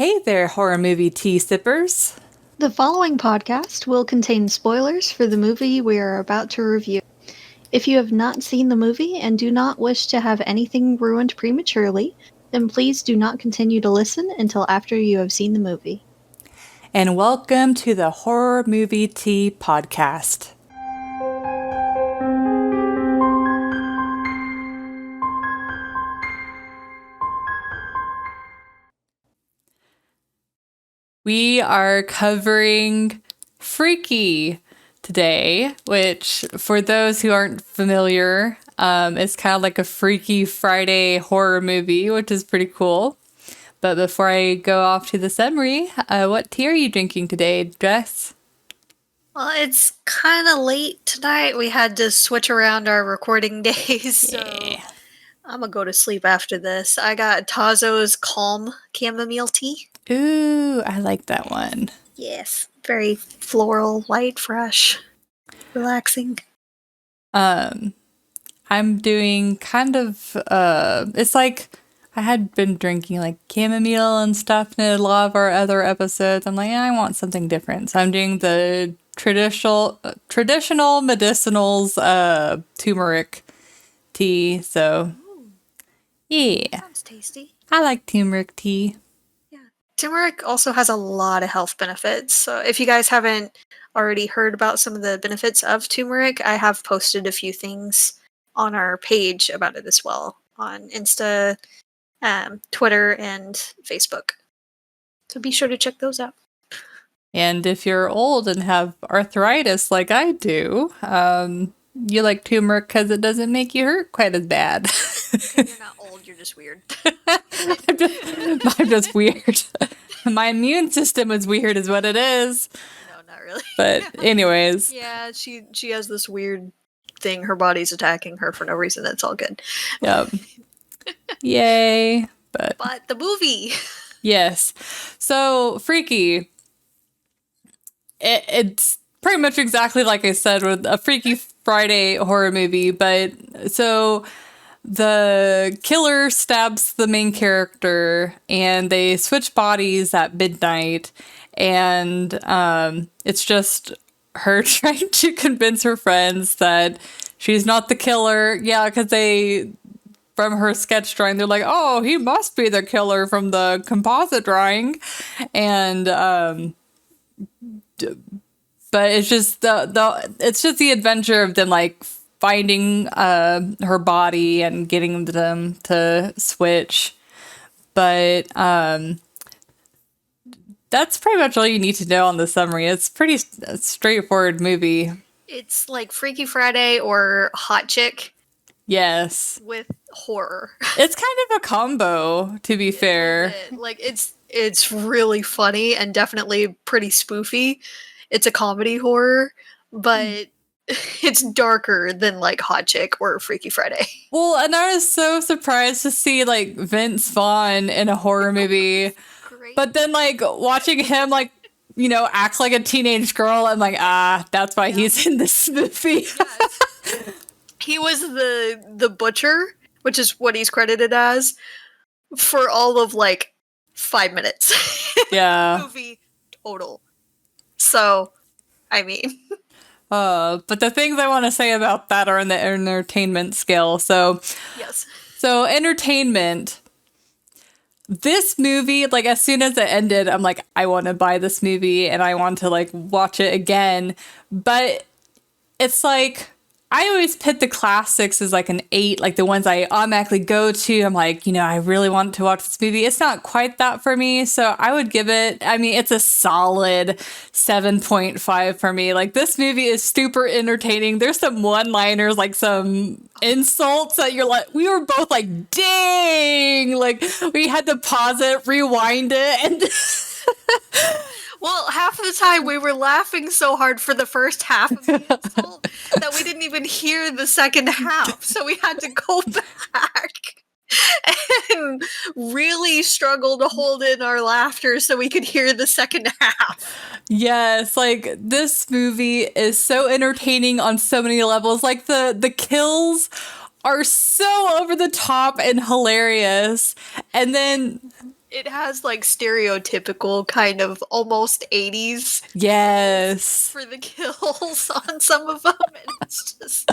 Hey there, horror movie tea sippers. The following podcast will contain spoilers for the movie we are about to review. If you have not seen the movie and do not wish to have anything ruined prematurely, then please do not continue to listen until after you have seen the movie. And welcome to the Horror Movie Tea Podcast. We are covering Freaky today, which for those who aren't familiar, is kind of like a Freaky Friday horror movie, which is pretty cool. But before I go off to the summary, what tea are you drinking today, Jess? Well, it's kind of late tonight. We had to switch around our recording days, so I'm going to go to sleep after this. I got Tazo's Calm Chamomile Tea. Ooh, I like that one. Yes, very floral, light, fresh, relaxing. I'm doing kind of, it's like I had been drinking like chamomile and stuff in a lot of our other episodes. I'm like, I want something different. So I'm doing the traditional medicinals, turmeric tea. So yeah. Sounds tasty. I like turmeric tea. Turmeric also has a lot of health benefits. So if you guys haven't already heard about some of the benefits of turmeric, I have posted a few things on our page about it as well on Insta, Twitter, and Facebook. So be sure to check those out. And if you're old and have arthritis like I do, you like turmeric because it doesn't make you hurt quite as bad. You're not old, you're just weird. I'm just weird. My immune system is weird is what it is. No, not really. But anyways. Yeah, she has this weird thing. Her body's attacking her for no reason. That's all good. Yep. Yay. But the movie. Yes. So Freaky. It's pretty much exactly like I said with a Freaky Friday horror movie. But so the killer stabs the main character and they switch bodies at midnight. And it's just her trying to convince her friends that she's not the killer. Yeah, because from her sketch drawing, they're like, oh, he must be the killer from the composite drawing. And but it's just the adventure of them like finding her body and getting them to switch. But that's pretty much all you need to know on the summary. It's pretty straightforward movie. It's like Freaky Friday or Hot Chick. Yes. With horror. It's kind of a combo, to be fair. Like it's really funny and definitely pretty spoofy. It's a comedy horror, but it's darker than like Hot Chick or Freaky Friday. Well, and I was so surprised to see like Vince Vaughn in a horror movie. Great. But then like watching him like, act like a teenage girl, I'm like, that's why he's in this movie. Yes. He was the butcher, which is what he's credited as, for all of like 5 minutes. Yeah. Movie total. So, I mean. But the things I want to say about that are in the entertainment scale. So, yes. So entertainment. This movie, like as soon as it ended, I'm like, I want to buy this movie and I want to like watch it again. But it's like, I always pit the classics as like an 8, like the ones I automatically go to. I'm like, I really want to watch this movie. It's not quite that for me. So I would give it, it's a solid 7.5 for me. Like this movie is super entertaining. There's some one-liners, like some insults that you're like, we were both like, dang, like we had to pause it, rewind it. And well, half of the time we were laughing so hard for the first half of the insult that we didn't even hear the second half. So we had to go back and really struggle to hold in our laughter so we could hear the second half. Yes, like this movie is so entertaining on so many levels. Like the kills are so over the top and hilarious. And then It has like stereotypical kind of almost 80s Yes. for the kills on some of them, and it's just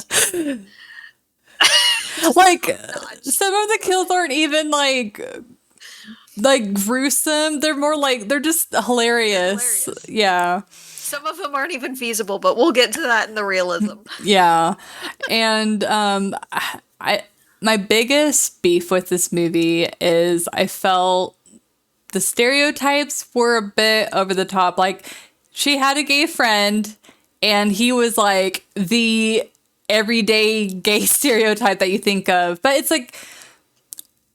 Like top-notch. some of the kills aren't even like gruesome. They're more like they're just hilarious. Hilarious. Yeah. Some of them aren't even feasible, but we'll get to that in the realism. Yeah. And I my biggest beef with this movie is I felt the stereotypes were a bit over the top. Like, she had a gay friend, and he was like the everyday gay stereotype that you think of. But it's like,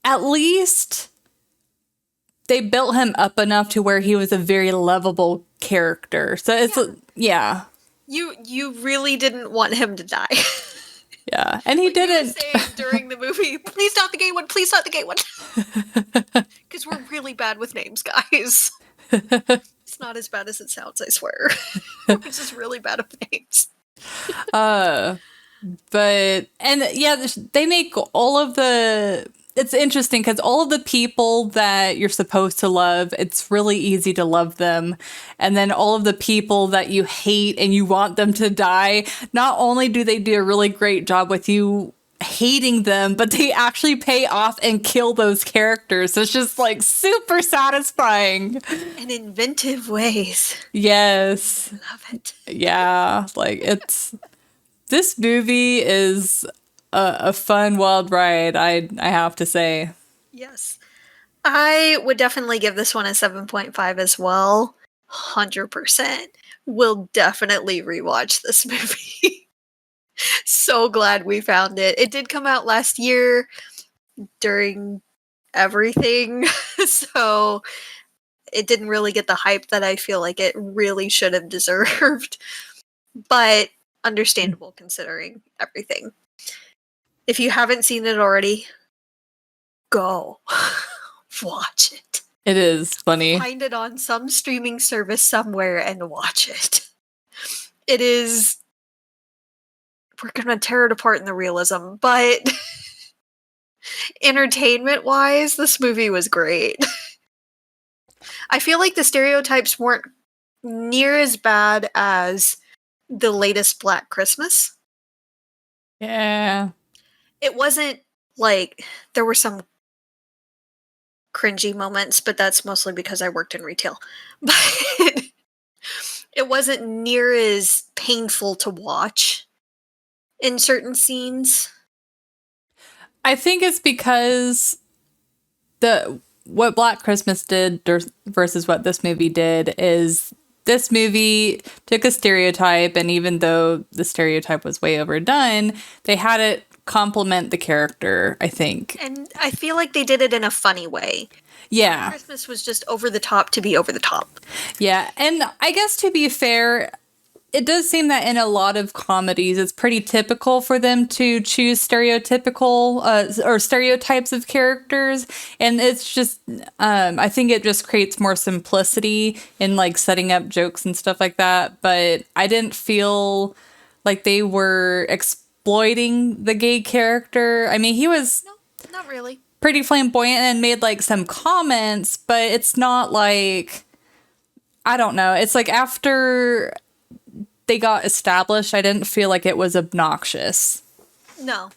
at least they built him up enough to where he was a very lovable character. So it's, yeah. You really didn't want him to die. Yeah. And he didn't. You were saying during the movie, please not the gay one, please not the gay one. Because we're really bad with names, guys. It's not as bad as it sounds, I swear. We're just really bad at names. But, and yeah, they make all of the, it's interesting because all of the people that you're supposed to love, it's really easy to love them. And then all of the people that you hate and you want them to die, not only do they do a really great job with you hating them, but they actually pay off and kill those characters. So it's just like super satisfying. In inventive ways. Yes. Love it. Yeah. Like this movie is a fun, wild ride, I have to say. Yes. I would definitely give this one a 7.5 as well. 100%. Will definitely rewatch this movie. So glad we found it. It did come out last year during everything. So it didn't really get the hype that I feel like it really should have deserved. But understandable considering everything. If you haven't seen it already, go watch it. It is funny. Find it on some streaming service somewhere and watch it. It is. We're gonna tear it apart in the realism, but entertainment wise, this movie was great. I feel like the stereotypes weren't near as bad as the latest Black Christmas. Yeah. It wasn't like there were some cringy moments, but that's mostly because I worked in retail. But it wasn't near as painful to watch in certain scenes. I think it's because what Black Christmas did versus what this movie did is this movie took a stereotype, and even though the stereotype was way overdone, they had it complement the character, I think. And I feel like they did it in a funny way. Yeah. Christmas was just over the top to be over the top. Yeah, and I guess to be fair, it does seem that in a lot of comedies, it's pretty typical for them to choose stereotypical or stereotypes of characters. And it's just, I think it just creates more simplicity in like setting up jokes and stuff like that. But I didn't feel like they were exploiting the gay character. I mean, he was No, not really. pretty flamboyant and made like some comments, but it's not like, I don't know. It's like after they got established, I didn't feel like it was obnoxious. No.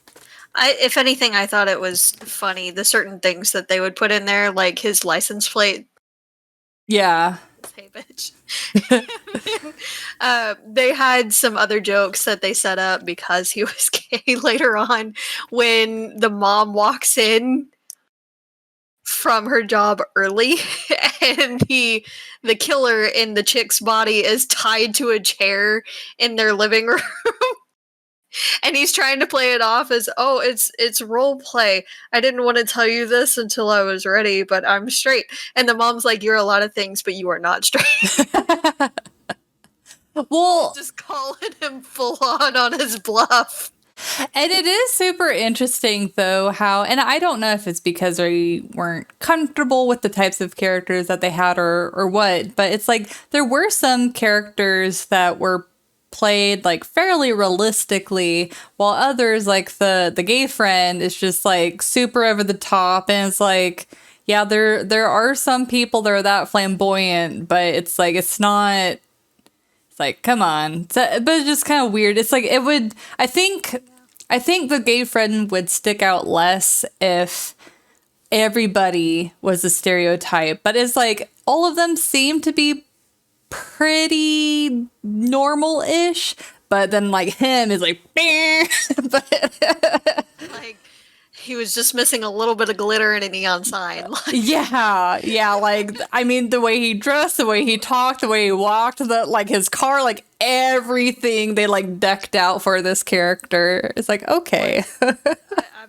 If anything, I thought it was funny. The certain things that they would put in there, like his license plate. Yeah. Hey, bitch. They had some other jokes that they set up because he was gay later on when the mom walks in from her job early and the killer in the chick's body is tied to a chair in their living room. And he's trying to play it off as, oh, it's role play. I didn't want to tell you this until I was ready, but I'm straight. And the mom's like, you're a lot of things, but you are not straight. Well, Just calling him full on his bluff. and it is super interesting, though, how, and I don't know if it's because we weren't comfortable with the types of characters that they had or what, but it's like there were some characters that were played like fairly realistically, while others, like the gay friend, is just like super over the top, and it's like, Yeah, there are some people that are that flamboyant, but it's like it's not. It's like, come on. But it's just kind of weird. It's like it would. I think the gay friend would stick out less if everybody was a stereotype. But it's like all of them seem to be pretty normal-ish. But then like him is like, but Like, he was just missing a little bit of glitter and a neon sign. Like, yeah. Like, I mean, the way he dressed, the way he talked, the way he walked, like his car, like everything they like decked out for this character. It's like, okay. I'm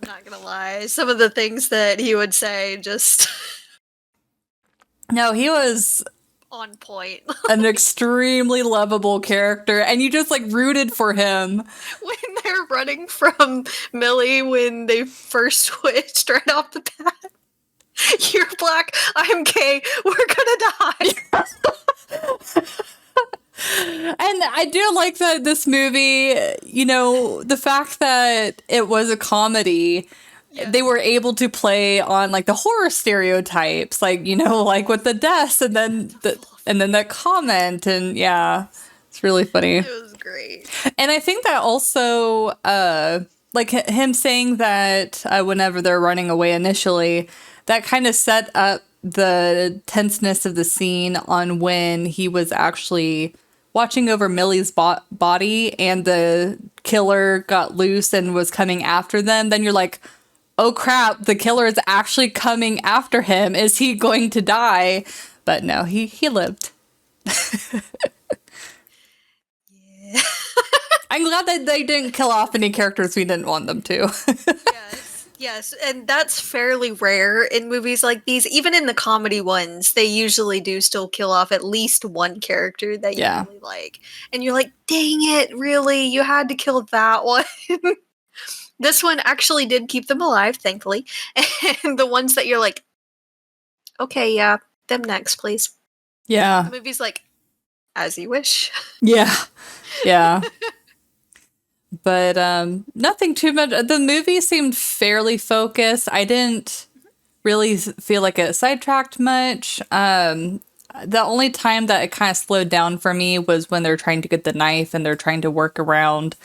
not gonna lie. Some of the things that he would say just No, he was on point. an extremely lovable character, and you just like rooted for him. When they're running from Millie when they first switched right off the bat. You're black, I'm gay, we're gonna die. And I do like that this movie, the fact that it was a comedy, they were able to play on like the horror stereotypes, like, like with the deaths and then that comment. And yeah, it's really funny. It was great. And I think that also, like him saying that whenever they're running away initially, that kind of set up the tenseness of the scene on when he was actually watching over Millie's body and the killer got loose and was coming after them. Then you're like, oh crap, the killer is actually coming after him. Is he going to die? But no, he lived. Yeah. I'm glad that they didn't kill off any characters we didn't want them to. Yes, and that's fairly rare in movies like these. Even in the comedy ones, they usually do still kill off at least one character that you really like. And you're like, dang it, really? You had to kill that one? This one actually did keep them alive, thankfully. And the ones that you're like, okay, yeah, them next, please. Yeah. The movie's like, as you wish. Yeah. Yeah. But nothing too much. The movie seemed fairly focused. I didn't really feel like it sidetracked much. The only time that it kind of slowed down for me was when they're trying to get the knife and they're trying to work around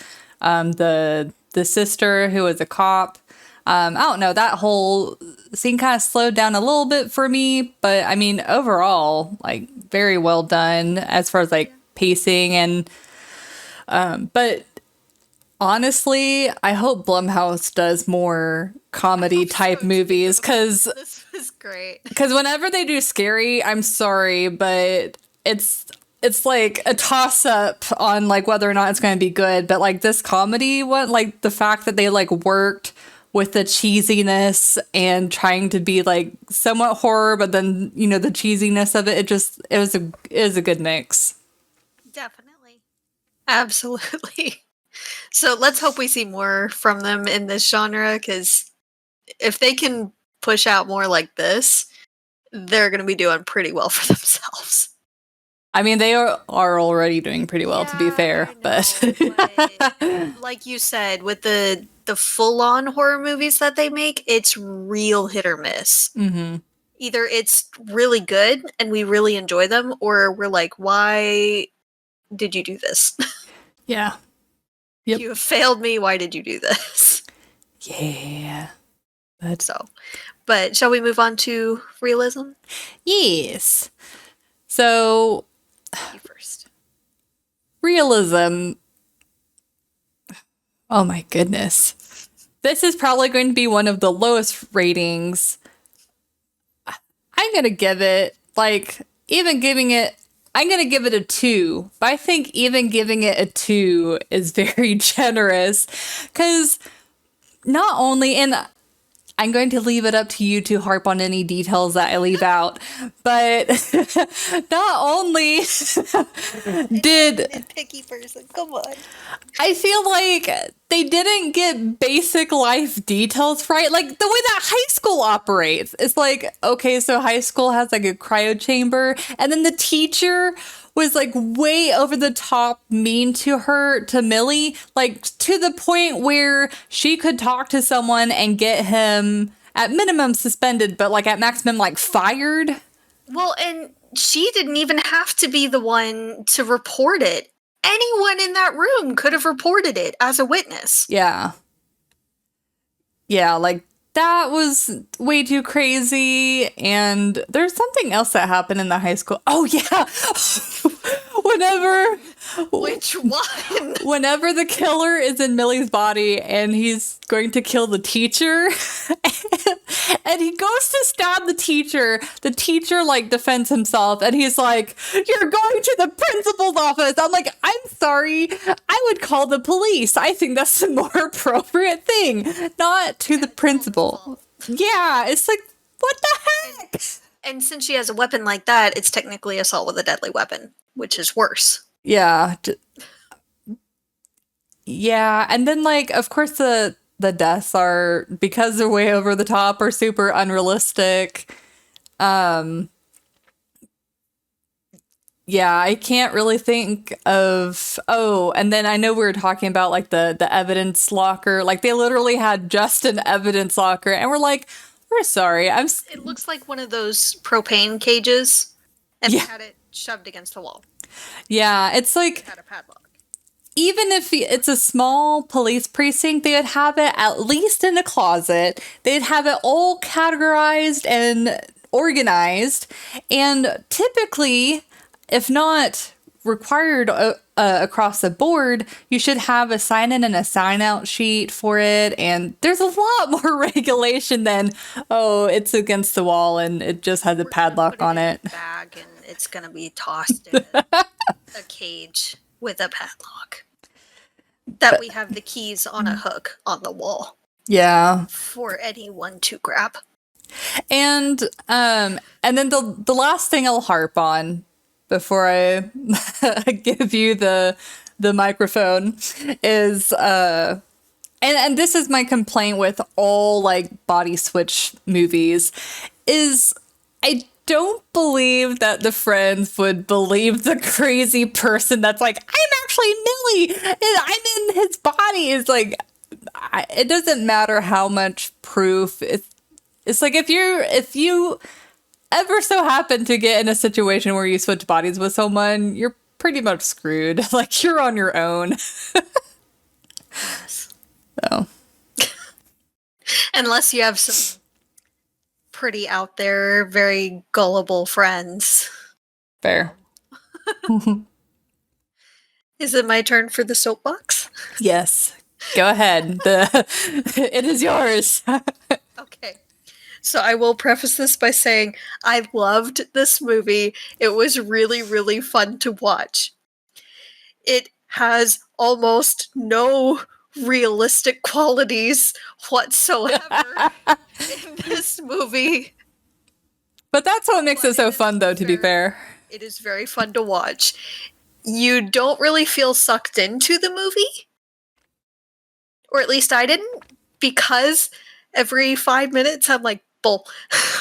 the sister who was a cop. I don't know. That whole scene kind of slowed down a little bit for me. But I mean, overall, like very well done as far as like pacing and but honestly, I hope Blumhouse does more comedy type movies because This was great. because whenever they do scary, I'm sorry, but it's like a toss up on like whether or not it's going to be good. But like this comedy one, like the fact that they like worked with the cheesiness and trying to be like somewhat horror, but then the cheesiness of it, it was a good mix. Definitely. Absolutely. So let's hope we see more from them in this genre, because if they can push out more like this, they're going to be doing pretty well for themselves. I mean, they are already doing pretty well, to be fair, but like you said, with the full-on horror movies that they make, it's real hit or miss. Mm-hmm. Either it's really good and we really enjoy them, or we're like, why did you do this? Yeah. Yep. You have failed me. Why did you do this? Yeah. But shall we move on to realism? Yes. So, You first. realism. Oh my goodness. This is probably going to be one of the lowest ratings. I'm going to give it, I'm going to give it a 2, but I think even giving it a 2 is very generous because not only, and I'm going to leave it up to you to harp on any details that I leave out, but not only did nitpicky person, come on. I feel like they didn't get basic life details right. Like the way that high school operates. It's like, okay, so high school has like a cryo chamber, and then the teacher was like way over the top mean to Millie, like to the point where she could talk to someone and get him at minimum suspended, but like at maximum like fired. Well, and she didn't even have to be the one to report it. Anyone in that room could have reported it as a witness. Yeah. Yeah, like that was way too crazy. And there's something else that happened in the high school. Oh yeah. Which one? Whenever the killer is in Millie's body and he's going to kill the teacher and he goes to stab the teacher like defends himself and he's like, "You're going to the principal's office." I'm like, "I'm sorry. I would call the police. I think that's the more appropriate thing, not to the principal." Yeah, it's like, what the heck? And since she has a weapon like that, it's technically assault with a deadly weapon, which is worse. Yeah. Yeah, and then like of course the deaths are, because they're way over the top, are super unrealistic. Yeah, I can't really think of. Oh, and then I know we were talking about like the evidence locker. Like they literally had just an evidence locker, and we're like, "We're sorry." It looks like one of those propane cages, and they had it shoved against the wall. Yeah, it's like It had a padlock. Even if it's a small police precinct, they would have it at least in a closet. They'd have it all categorized and organized. And typically, if not required across the board, you should have a sign-in and a sign-out sheet for it. And there's a lot more regulation than, oh, it's against the wall and it just has a padlock on it. Bag and it's going to be tossed in a cage with a padlock. That we have the keys on a hook on the wall. Yeah. For anyone to grab. And then the last thing I'll harp on before I give you the microphone is and this is my complaint with all like body switch movies, is I don't believe that the friends would believe the crazy person that's like, "I'm actually Millie and I'm in his body." It's like, it doesn't matter how much proof. It's like if you ever so happen to get in a situation where you switch bodies with someone, you're pretty much screwed. Like you're on your own. Yes. So. Unless you have some pretty out there, very gullible friends. Fair. Is it my turn for the soapbox? Yes. Go ahead. It is yours. Okay. So I will preface this by saying I loved this movie. It was really, really fun to watch. It has almost no realistic qualities whatsoever in this movie. But that's what makes it so fun, though, to be fair. It is very fun to watch. You don't really feel sucked into the movie. Or at least I didn't. Because every 5 minutes I'm like, bull.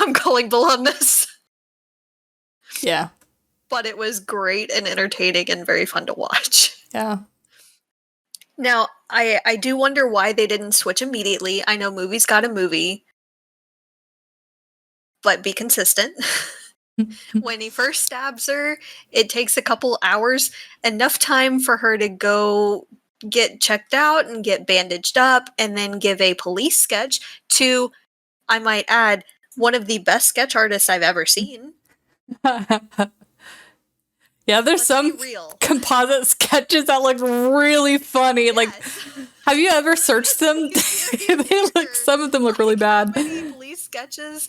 I'm calling bull on this. Yeah. But it was great and entertaining and very fun to watch. Yeah. Now, I do wonder why they didn't switch immediately. I know movies got a movie. But be consistent. When he first stabs her, it takes a couple hours. Enough time for her to go get checked out and get bandaged up and then give a police sketch to, I might add, one of the best sketch artists I've ever seen. Yeah, there's some composite sketches that look really funny. Yes. Like, have you ever searched them? Some of them look really bad. Many police sketches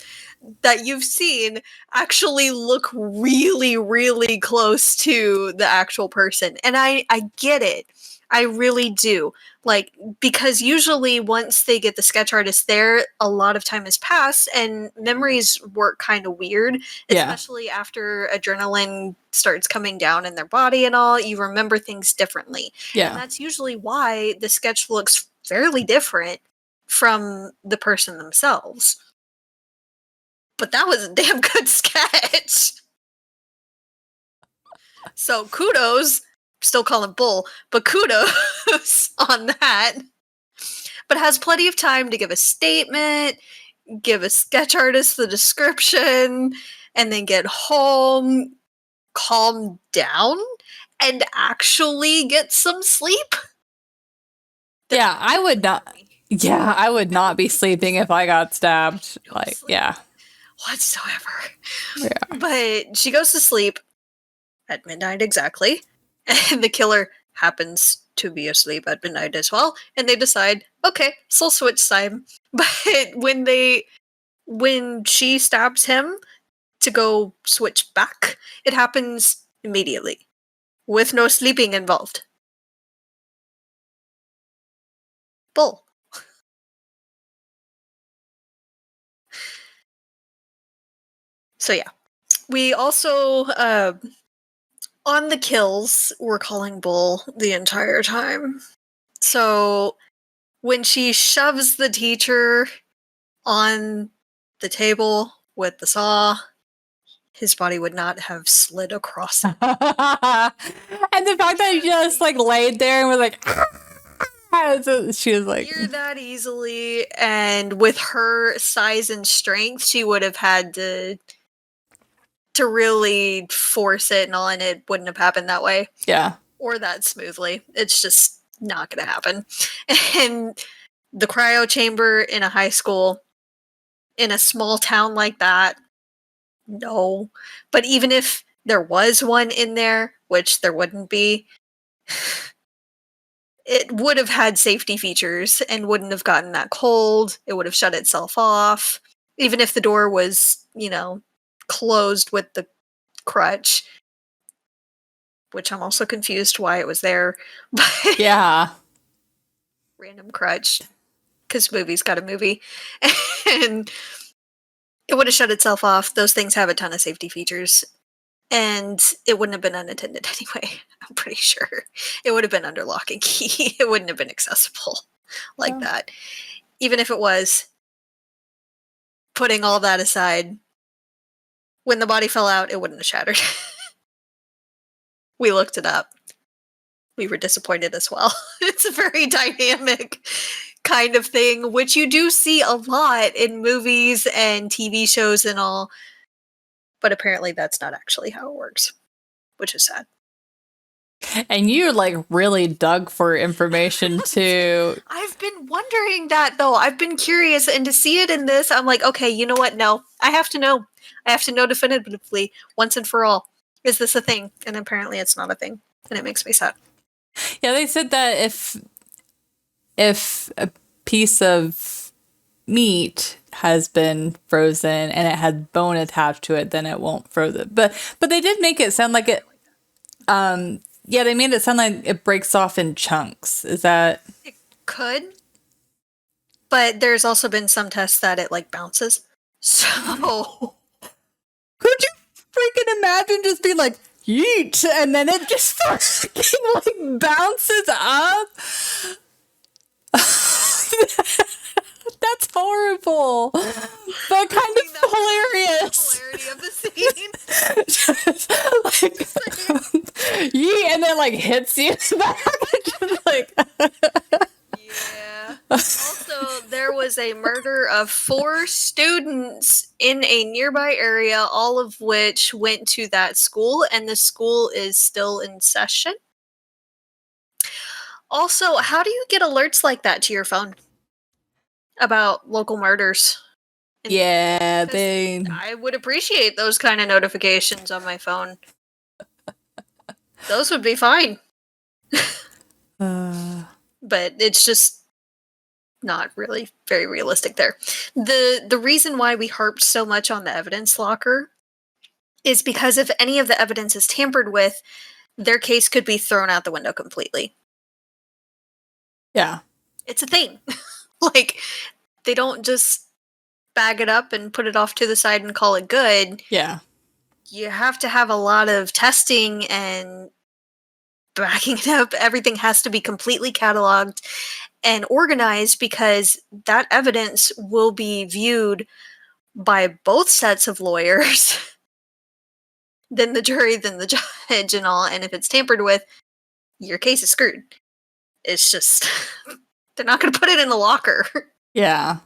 that you've seen actually look really, really close to the actual person. And I get it. I really do. Like, because usually once they get the sketch artist there, a lot of time has passed and memories work kind of weird, especially after adrenaline starts coming down in their body and all. You remember things differently. Yeah. And that's usually why the sketch looks fairly different from the person themselves. But that was a damn good sketch. So kudos. Still call him bull, but kudos on that. But has plenty of time to give a statement, give a sketch artist the description, and then get home, calm down, and actually get some sleep. Yeah, I would not. Yeah, I would not be sleeping if I got stabbed. No Like, sleep yeah. whatsoever. Yeah. But she goes to sleep at midnight exactly, and the killer happens to be asleep at midnight as well, and they decide, okay, soul switch time. But when she stabs him to go switch back, it happens immediately, with no sleeping involved. Bull. So yeah. We also on the kills, we're calling bull the entire time. So when she shoves the teacher on the table with the saw, his body would not have slid across it. And the fact that he just like laid there and was like, she was like, Near that easily, and with her size and strength, she would have had to really force it and all, and it wouldn't have happened that way. yeah. Or that smoothly. It's just not going to happen. And the cryo chamber in a high school, in a small town like that, no. But even if there was one in there, which there wouldn't be, it would have had safety features and wouldn't have gotten that cold. It would have shut itself off. Even if the door was, closed with the crutch, which I'm also confused why it was there. But Yeah. random crutch, because movie's got a movie. And it would have shut itself off. Those things have a ton of safety features. And it wouldn't have been unattended anyway. I'm pretty sure. It would have been under lock and key. It wouldn't have been accessible like that. Even if it was, putting all that aside, when the body fell out, it wouldn't have shattered. We looked it up. We were disappointed as well. It's a very dynamic kind of thing, which you do see a lot in movies and TV shows and all. But apparently that's not actually how it works, which is sad. And you like really dug for information too. I've been wondering that though. I've been curious, and to see it in this, I'm like, okay, you know what? No, I have to know. I have to know definitively, once and for all. Is this a thing? And apparently it's not a thing. And it makes me sad. Yeah, they said that if a piece of meat has been frozen and it had bone attached to it, then it won't froze it. But they did make it sound like it yeah, they made it sound like it breaks off in chunks. Is that It could. But there's also been some tests that it like bounces. So could you freaking imagine just being like yeet and then it just fucking like bounces up? That's horrible, but kind of hilarious. Hilarity of the scene. Yee, and then like hits you back. Just like Yeah. Also, there was a murder of 4 students in a nearby area, all of which went to that school, and the school is still in session. Also, how do you get alerts like that to your phone about local murders? yeah, 'Cause they. I would appreciate those kind of notifications on my phone. Those would be fine. But it's just not really very realistic there. The reason why we harped so much on the evidence locker is because if any of the evidence is tampered with, their case could be thrown out the window completely. Yeah. It's a thing. Like, they don't just bag it up and put it off to the side and call it good. Yeah. You have to have a lot of testing and backing it up. Everything has to be completely cataloged and organized, because that evidence will be viewed by both sets of lawyers, then the jury, then the judge, and all. And if it's tampered with, your case is screwed. It's just, they're not going to put it in a locker. Yeah.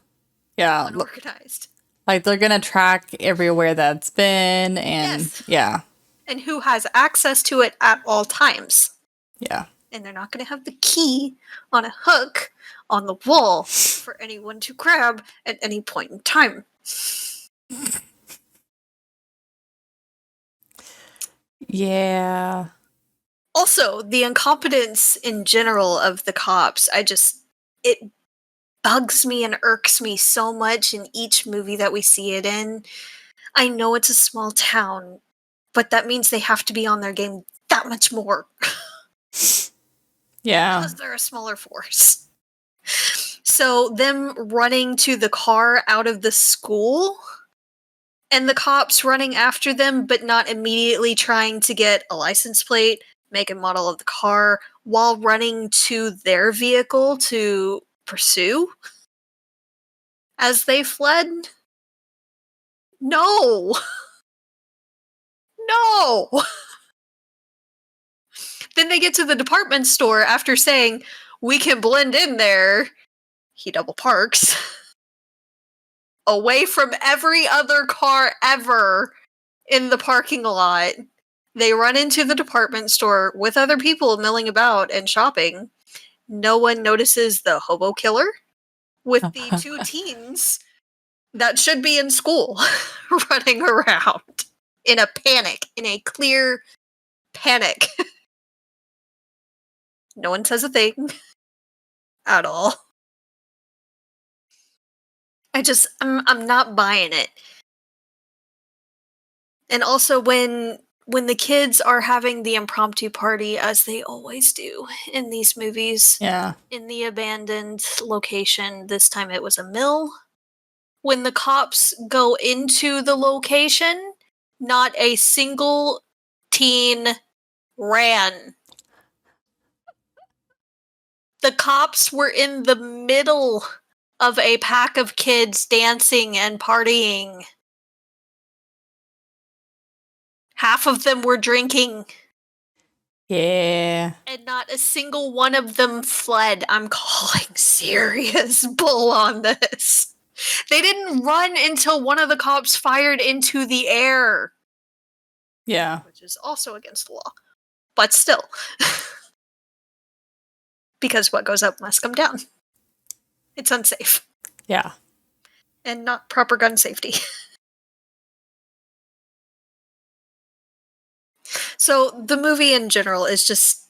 Yeah. unorganized. Like they're gonna track everywhere that's been, and Yes. yeah. And who has access to it at all times. Yeah. And they're not going to have the key on a hook on the wall for anyone to grab at any point in time. Yeah. Also, the incompetence in general of the cops, it bugs me and irks me so much in each movie that we see it in. I know it's a small town, but that means they have to be on their game that much more. Yeah. Because they're a smaller force. So, them running to the car out of the school and the cops running after them, but not immediately trying to get a license plate, make and model of the car, while running to their vehicle to pursue as they fled. No! No! Then they get to the department store after saying, we can blend in there. He double parks. Away from every other car ever in the parking lot. They run into the department store with other people milling about and shopping. No one notices the hobo killer with the two teens that should be in school running around in a panic, in a clear panic. No one says a thing at all. I'm not buying it. And also when the kids are having the impromptu party, as they always do in these movies, Yeah. in the abandoned location, this time it was a mill. When the cops go into the location, not a single teen ran. The cops were in the middle of a pack of kids dancing and partying. Half of them were drinking. Yeah. And not a single one of them fled. I'm calling serious bull on this. They didn't run until one of the cops fired into the air. Yeah. Which is also against the law. But still. Because what goes up must come down. It's unsafe. Yeah. And not proper gun safety. So the movie in general is just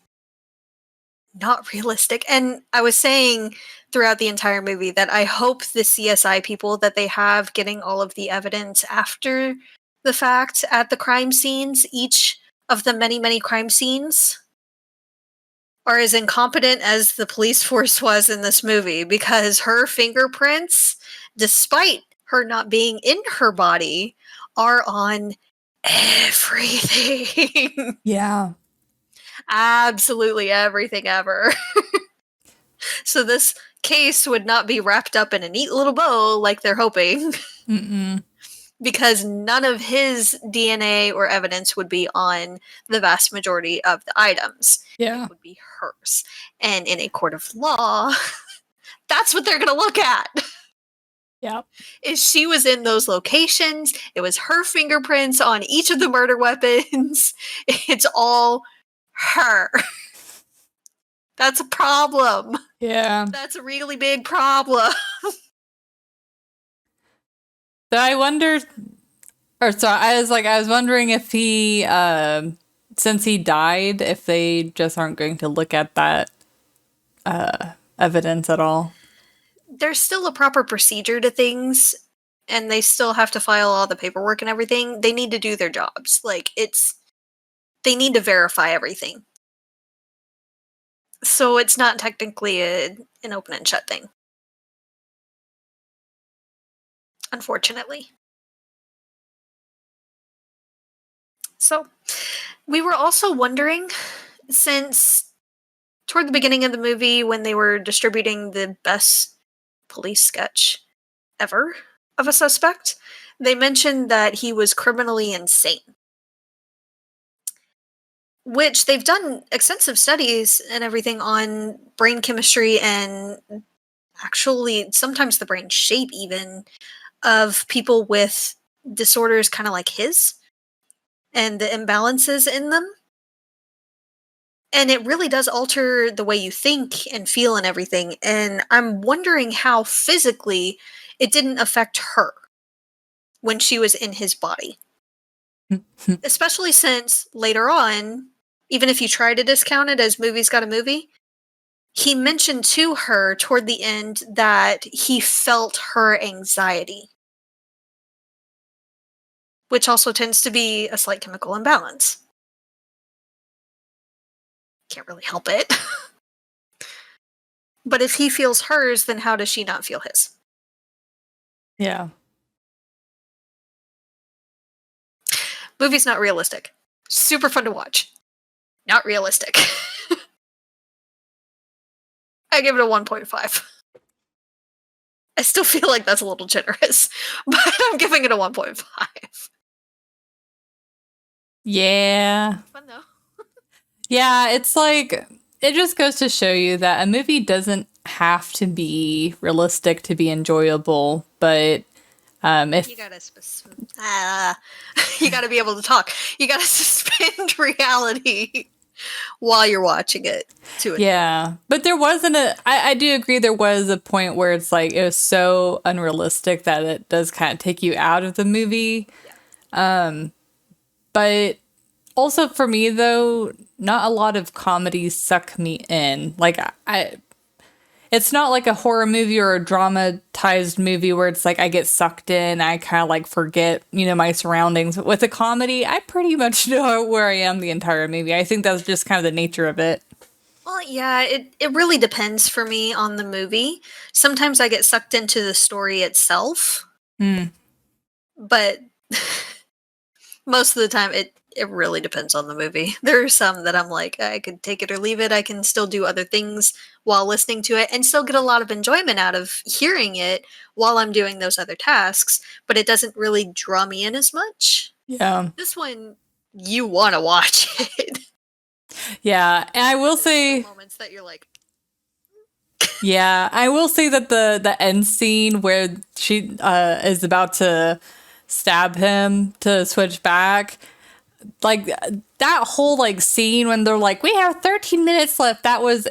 not realistic. And I was saying throughout the entire movie that I hope the CSI people that they have getting all of the evidence after the fact at the crime scenes, each of the many, many crime scenes, are as incompetent as the police force was in this movie, because her fingerprints, despite her not being in her body, are on everything. Yeah. Absolutely everything ever. So this case would not be wrapped up in a neat little bow like they're hoping. Mm-mm. Because none of his DNA or evidence would be on the vast majority of the items. Yeah. It would be hers. And in a court of law, that's what they're going to look at. Yep. Is she was in those locations. It was her fingerprints on each of the murder weapons. It's all her. That's a problem. Yeah. That's a really big problem. So I wonder, or so I was wondering if he, since he died, if they just aren't going to look at that evidence at all. There's still a proper procedure to things, and they still have to file all the paperwork and everything. They need to do their jobs. They need to verify everything. So it's not technically an open and shut thing. Unfortunately. So, we were also wondering, since toward the beginning of the movie, when they were distributing the best police sketch ever of a suspect, they mentioned that he was criminally insane. Which they've done extensive studies and everything on brain chemistry and actually sometimes the brain shape even of people with disorders kind of like his and the imbalances in them. And it really does alter the way you think and feel and everything. And I'm wondering how physically it didn't affect her when she was in his body. Especially since later on, even if you try to discount it as Movies Got a Movie, he mentioned to her toward the end that he felt her anxiety, which also tends to be a slight chemical imbalance. Can't really help it. But if he feels hers, then how does she not feel his? Yeah. Movie's not realistic. Super fun to watch. Not realistic. I give it a 1.5. I still feel like that's a little generous, but I'm giving it a 1.5. Yeah. Fun though. Yeah, it's like, it just goes to show you that a movie doesn't have to be realistic to be enjoyable, but if You gotta you gotta be able to talk. You gotta suspend reality while you're watching it. yeah, but there wasn't I do agree there was a point where it's like it was so unrealistic that it does kind of take you out of the movie. Yeah. But also for me though, not a lot of comedies suck me in. Like it's not like a horror movie or a dramatized movie where it's like I get sucked in, I kind of like forget, my surroundings. With a comedy, I pretty much know where I am the entire movie. I think that's just kind of the nature of it. Well, yeah, it really depends for me on the movie. Sometimes I get sucked into the story itself, but most of the time it really depends on the movie. There are some that I'm like, I could take it or leave it. I can still do other things while listening to it and still get a lot of enjoyment out of hearing it while I'm doing those other tasks, but it doesn't really draw me in as much. Yeah. This one, you want to watch it. Yeah, and I will There's say still moments that you're like, yeah, I will say that the end scene where she is about to stab him to switch back, like that whole like scene when they're like, we have 13 minutes left, that was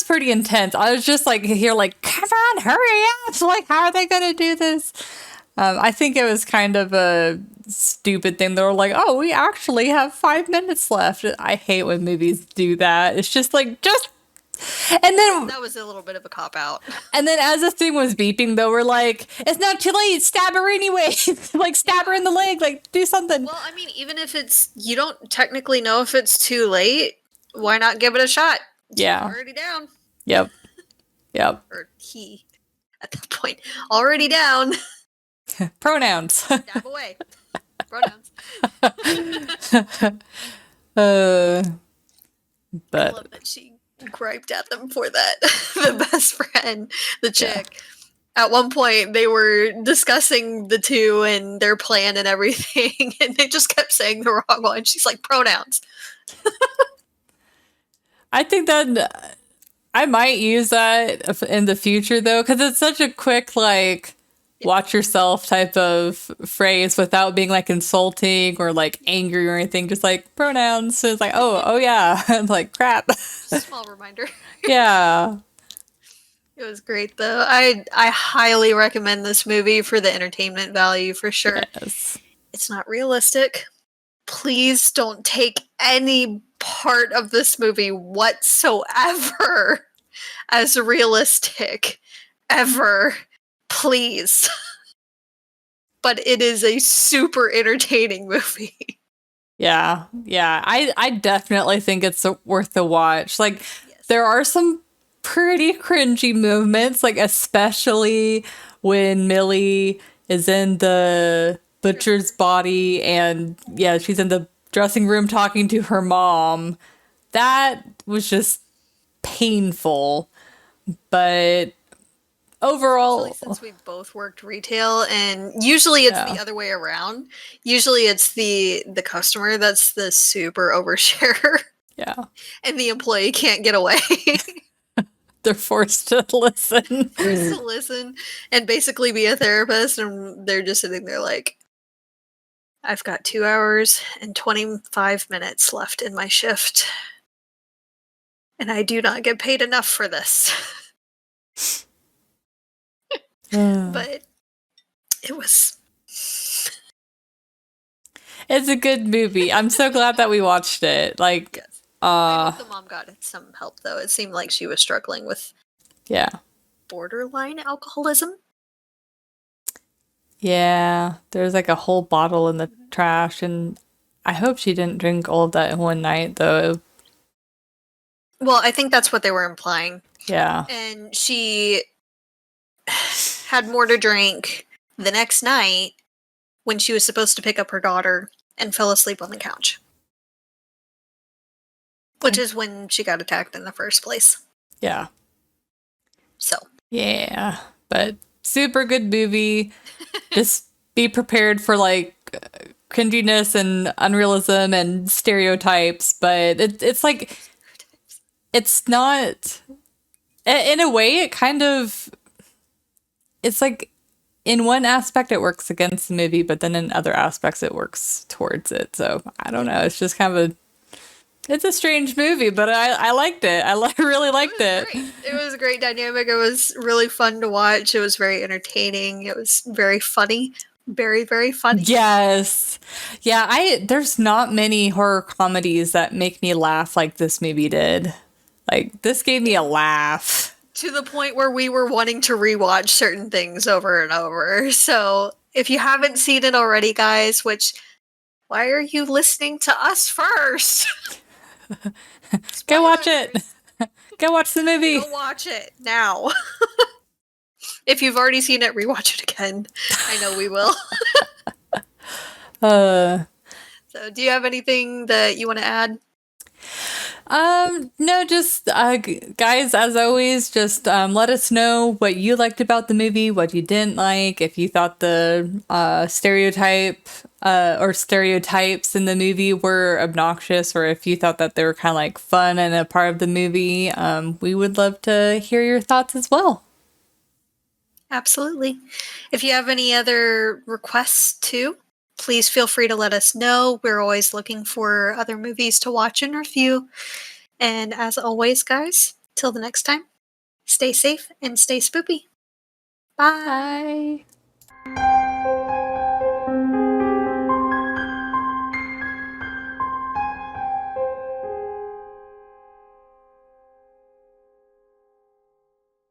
pretty intense. I was just like here like, come on, hurry up, like how are they gonna do this? I think it was kind of a stupid thing. They were like, oh, we actually have 5 minutes left. I hate when movies do that. It's just like, and then that was a little bit of a cop out. And then as the thing was beeping, though, we're like, it's not too late. Stab her anyway. Like, stab her in the leg. Like, do something. Well, I mean, even if you don't technically know if it's too late, why not give it a shot? Yeah. Already down. Yep. Or he, at that point, already down. Pronouns. Stab away. Pronouns. But I love that she griped at them for that. The best friend, the chick. Yeah. At one point, they were discussing the two and their plan and everything, and they just kept saying the wrong one. She's like, pronouns. I think that I might use that in the future, though, because it's such a quick, like, watch yourself type of phrase without being like insulting or like angry or anything. Just like pronouns. So it's like, oh yeah. I'm like, crap. Small reminder. Yeah. It was great though. I highly recommend this movie for the entertainment value for sure. Yes. It's not realistic. Please don't take any part of this movie whatsoever as realistic. Ever. Please. But it is a super entertaining movie. Yeah. I definitely think it's worth the watch. Like, there are some pretty cringy movements, like especially when Millie is in the butcher's body and she's in the dressing room talking to her mom. That was just painful. But overall, especially since we both worked retail, and usually it's the other way around. Usually it's the customer that's the super oversharer. Yeah. And the employee can't get away. They're forced to listen. Forced to listen and basically be a therapist, and they're just sitting there like, I've got 2 hours and 25 minutes left in my shift, and I do not get paid enough for this. But it was... It's a good movie. I'm so glad that we watched it. Like, Yes. I hope the mom got some help, though. It seemed like she was struggling with yeah. borderline alcoholism. Yeah. There's like a whole bottle in the trash, and I hope she didn't drink all of that in one night, though. Well, I think that's what they were implying. Yeah. And she had more to drink the next night when she was supposed to pick up her daughter and fell asleep on the couch. Which is when she got attacked in the first place. Yeah. So. Yeah. But super good movie. Just be prepared for like cringiness and unrealism and stereotypes, but it's like, it's not, in a way, it kind of, it's like, in one aspect it works against the movie, but then in other aspects it works towards it. So I don't know. It's just kind of it's a strange movie, but I liked it. Really liked it. It was a great dynamic. It was really fun to watch. It was very entertaining. It was very funny. Very, very funny. Yes. Yeah, there's not many horror comedies that make me laugh like this movie did. Like, this gave me a laugh. To the point where we were wanting to rewatch certain things over and over. So, if you haven't seen it already, guys, why are you listening to us first? Go watch it. Go watch the movie. Go watch it now. If you've already seen it, rewatch it again. I know we will. So, do you have anything that you want to add? No, just guys, as always, just let us know what you liked about the movie, what you didn't like, if you thought the stereotype or stereotypes in the movie were obnoxious, or if you thought that they were kind of like fun and a part of the movie. We would love to hear your thoughts as well. Absolutely. If you have any other requests too, please feel free to let us know. We're always looking for other movies to watch and review. And as always, guys, till the next time, stay safe and stay spoopy. Bye. Bye.